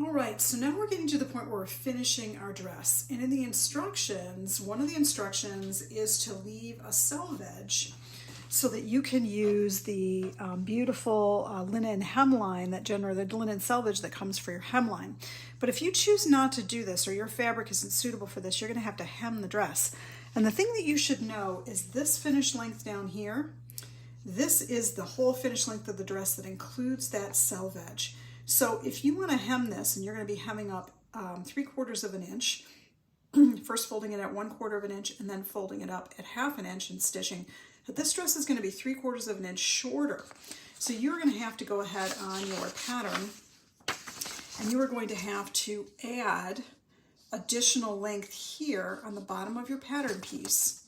All right, so now we're getting to the point where we're finishing our dress. And in the instructions, one of the instructions is to leave a selvage so that you can use the beautiful linen hemline the linen selvage that comes for your hemline. But if you choose not to do this, or your fabric isn't suitable for this, you're gonna have to hem the dress. And the thing that you should know is this finished length down here, this is the whole finished length of the dress that includes that selvage. So if you want to hem this, and you're going to be hemming up 3/4 of an inch, first folding it at 1/4 of an inch and then folding it up at 1/2 an inch and stitching. But this dress is going to be 3/4 of an inch shorter. So you're going to have to go ahead on your pattern and you are going to have to add additional length here on the bottom of your pattern piece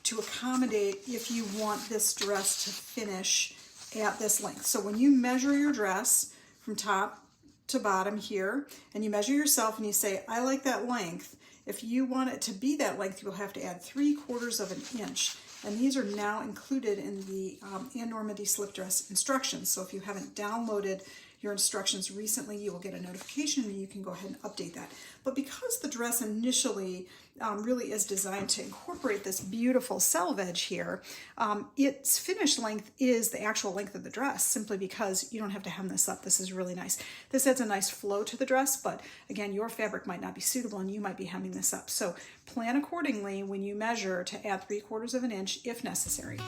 to accommodate if you want this dress to finish at this length. So when you measure your dress from top to bottom here, and you measure yourself and you say, I like that length. If you want it to be that length, you'll have to add 3/4 of an inch. And these are now included in the Ann Normandy Slip Dress instructions. So if you haven't downloaded your instructions recently, you will get a notification and you can go ahead and update that. But because the dress initially really is designed to incorporate this beautiful selvage here, its finished length is the actual length of the dress, simply because you don't have to hem this up. This is really nice. This adds a nice flow to the dress, but again, your fabric might not be suitable and you might be hemming this up. So plan accordingly when you measure to add 3/4 of an inch if necessary.